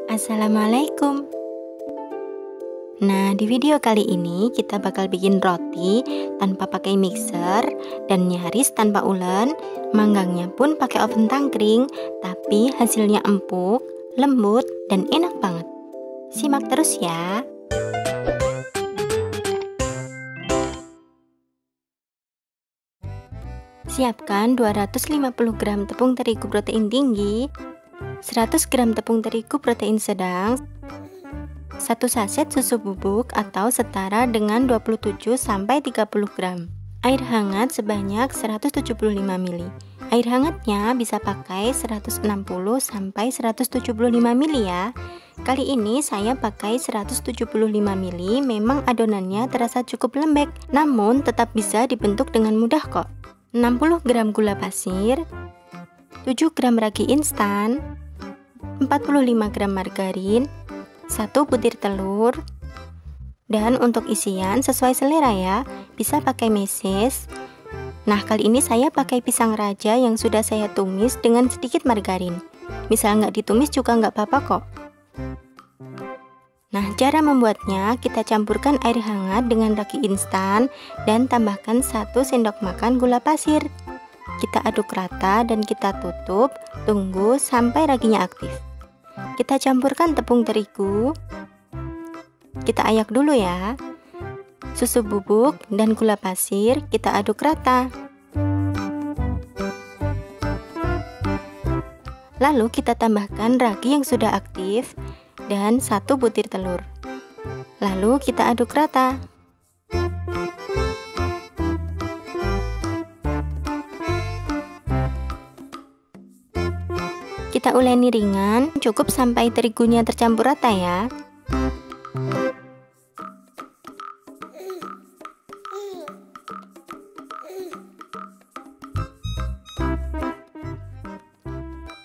Assalamualaikum. Nah, di video kali ini kita bakal bikin roti tanpa pakai mixer dan nyaris tanpa ulen. Manggangnya pun pakai oven tangkring, tapi hasilnya empuk, lembut, dan enak banget. Simak terus ya. Siapkan 250 gram tepung terigu protein tinggi, 100 gram tepung terigu protein sedang, 1 saset susu bubuk atau setara dengan 27-30 gram. Air hangat sebanyak 175 ml. Air hangatnya bisa pakai 160-175 ml ya. Kali ini saya pakai 175 ml, memang adonannya terasa cukup lembek, namun tetap bisa dibentuk dengan mudah kok. 60 gram gula pasir, 7 gram ragi instan, 45 gram margarin, 1 butir telur, dan untuk isian sesuai selera ya, bisa pakai meses. Nah, kali ini saya pakai pisang raja yang sudah saya tumis dengan sedikit margarin. Misal nggak ditumis juga nggak apa-apa kok. Nah, cara membuatnya, kita campurkan air hangat dengan ragi instan dan tambahkan 1 sendok makan gula pasir. Kita aduk rata dan kita tutup, tunggu sampai raginya aktif. Kita campurkan tepung terigu, kita ayak dulu ya. Susu bubuk dan gula pasir kita aduk rata. Lalu kita tambahkan ragi yang sudah aktif dan 1 butir telur. Lalu kita aduk rata. Kita uleni ringan, cukup sampai terigunya tercampur rata ya.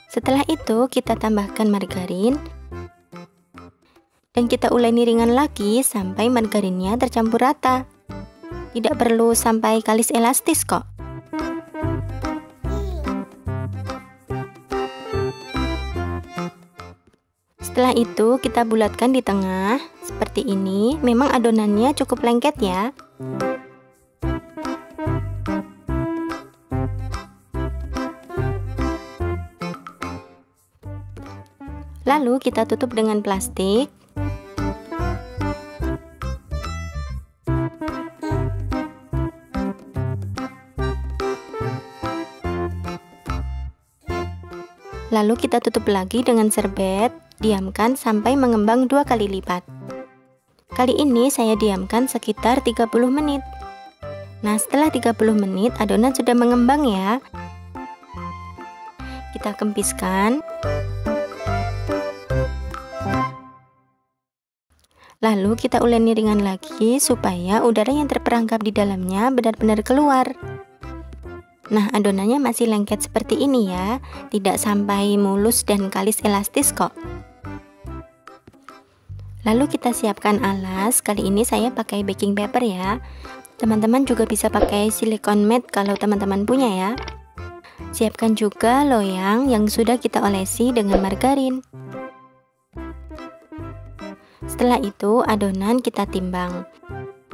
Setelah itu kita tambahkan margarin dan kita uleni ringan lagi sampai margarinnya tercampur rata. Tidak perlu sampai kalis elastis kok. Setelah itu kita bulatkan di tengah seperti ini. Memang adonannya cukup lengket ya. Lalu kita tutup dengan plastik. Lalu kita tutup lagi dengan serbet. Diamkan sampai mengembang 2 kali lipat. Kali ini saya diamkan sekitar 30 menit. Nah, setelah 30 menit adonan sudah mengembang ya. Kita kempiskan. Lalu kita uleni ringan lagi supaya udara yang terperangkap di dalamnya benar-benar keluar. Nah, adonannya masih lengket seperti ini ya, tidak sampai mulus dan kalis elastis kok. Lalu kita siapkan alas. Kali ini saya pakai baking paper ya. Teman-teman juga bisa pakai silikon mat kalau teman-teman punya ya. Siapkan juga loyang yang sudah kita olesi dengan margarin. Setelah itu adonan kita timbang.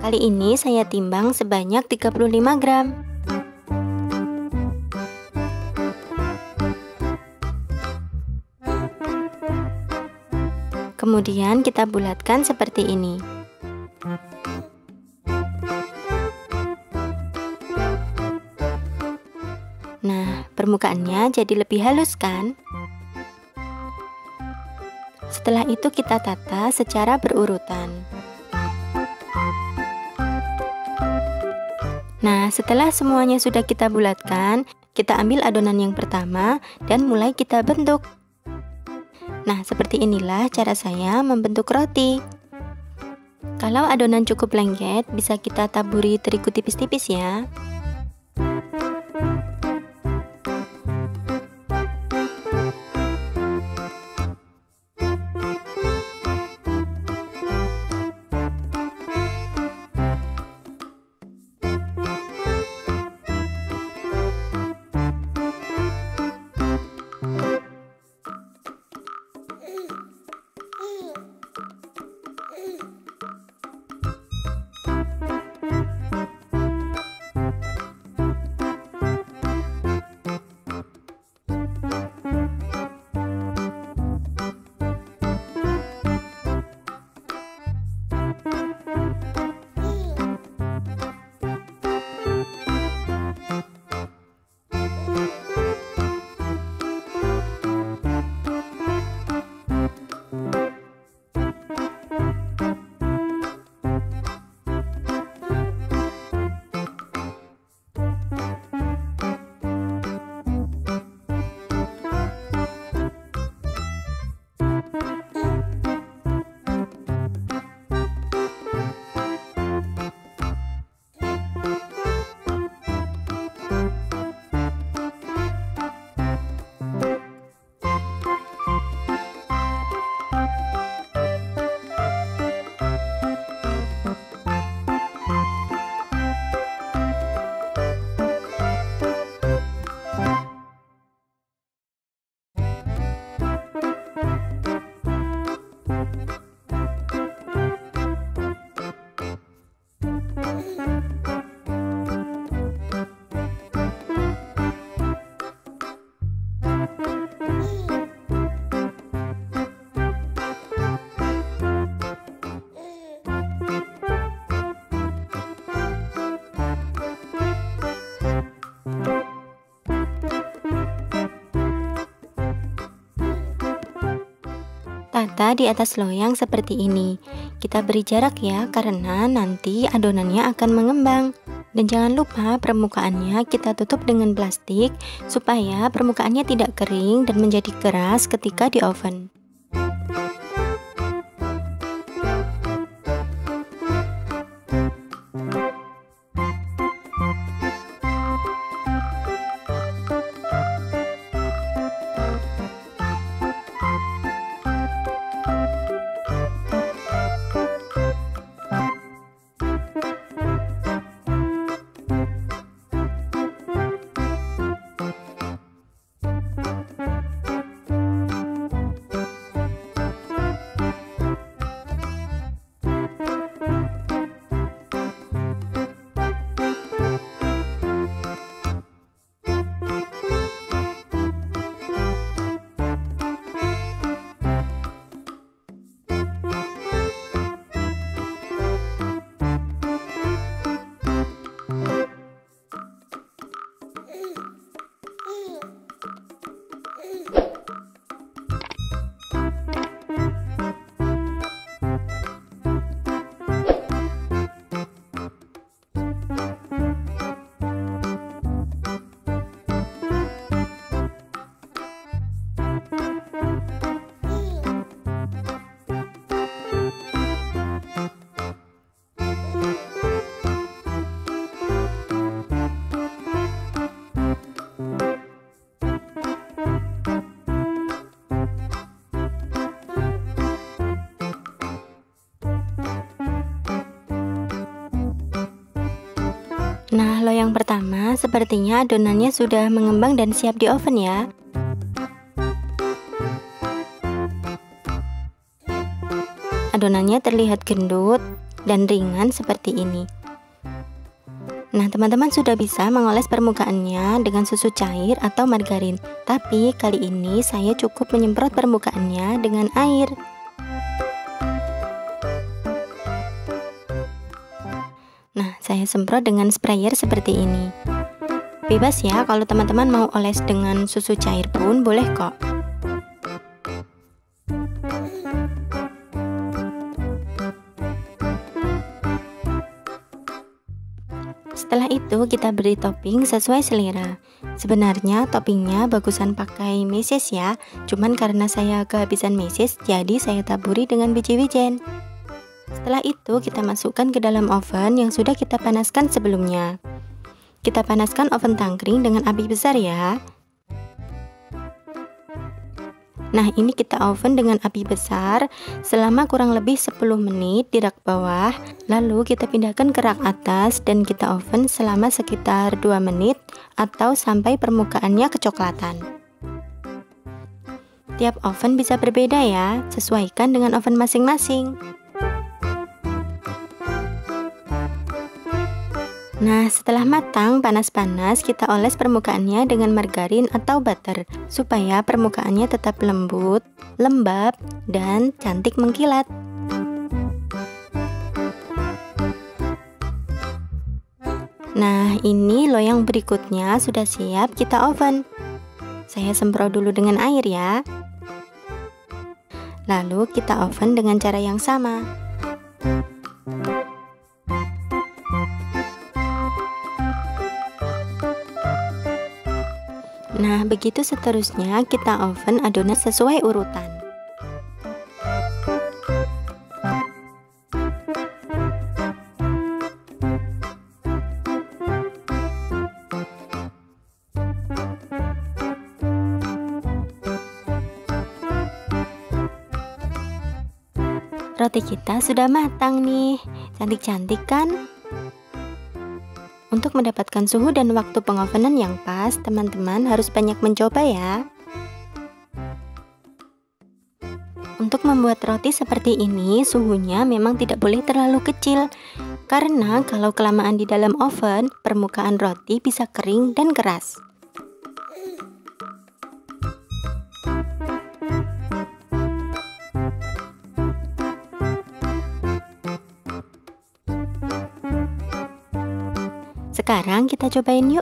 Kali ini saya timbang sebanyak 35 gram. Kemudian kita bulatkan seperti ini. Nah, permukaannya jadi lebih halus kan? Setelah itu kita tata secara berurutan. Nah, setelah semuanya sudah kita bulatkan, kita ambil adonan yang pertama dan mulai kita bentuk. Nah, seperti inilah cara saya membentuk roti. Kalau adonan cukup lengket, bisa kita taburi terigu tipis-tipis ya. Tata di atas loyang seperti ini. Kita beri jarak ya, karena nanti adonannya akan mengembang. Dan jangan lupa permukaannya kita tutup dengan plastik supaya permukaannya tidak kering dan menjadi keras ketika di oven. Nah, loyang pertama sepertinya adonannya sudah mengembang dan siap di oven ya. Adonannya terlihat gendut dan ringan seperti ini. Nah, teman-teman sudah bisa mengoles permukaannya dengan susu cair atau margarin. Tapi kali ini saya cukup menyemprot permukaannya dengan air. Nah, saya semprot dengan sprayer seperti ini. Bebas ya, kalau teman-teman mau oles dengan susu cair pun boleh kok. Setelah itu kita beri topping sesuai selera. Sebenarnya toppingnya bagusan pakai meses ya, cuman karena saya kehabisan meses jadi saya taburi dengan biji wijen. Setelah itu kita masukkan ke dalam oven yang sudah kita panaskan sebelumnya. Kita panaskan oven tangkring dengan api besar ya. Nah, ini kita oven dengan api besar selama kurang lebih 10 menit di rak bawah. Lalu kita pindahkan ke rak atas dan kita oven selama sekitar 2 menit atau sampai permukaannya kecoklatan. Tiap oven bisa berbeda ya, sesuaikan dengan oven masing-masing. Nah, setelah matang panas-panas, kita oles permukaannya dengan margarin atau butter supaya permukaannya tetap lembut, lembab, dan cantik mengkilat. Nah, ini loyang berikutnya sudah siap kita oven. Saya semprot dulu dengan air ya. Lalu kita oven dengan cara yang sama. Nah, begitu seterusnya kita oven adonan sesuai urutan. Roti kita sudah matang nih, cantik-cantik kan? Untuk mendapatkan suhu dan waktu pengovenan yang pas, teman-teman harus banyak mencoba ya. Untuk membuat roti seperti ini, suhunya memang tidak boleh terlalu kecil. Karena kalau kelamaan di dalam oven, permukaan roti bisa kering dan keras. Sekarang kita cobain yuk.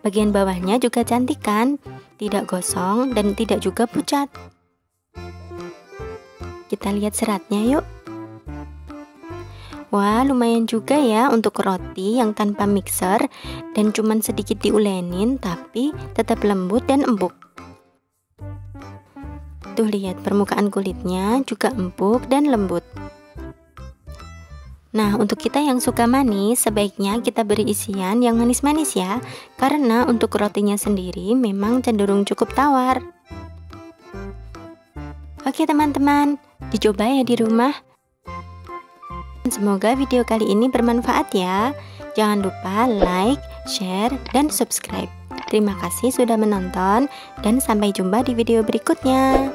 Bagian bawahnya juga cantik kan? Tidak gosong dan tidak juga pucat. Kita lihat seratnya yuk. Wah, lumayan juga ya untuk roti yang tanpa mixer dan cuman sedikit diulenin, tapi tetap lembut dan empuk. Tuh lihat, permukaan kulitnya juga empuk dan lembut. Nah, untuk kita yang suka manis, sebaiknya kita beri isian yang manis-manis ya, karena untuk rotinya sendiri memang cenderung cukup tawar. Oke teman-teman, dicoba ya di rumah. Semoga video kali ini bermanfaat ya. Jangan lupa like, share, dan subscribe. Terima kasih sudah menonton dan sampai jumpa di video berikutnya.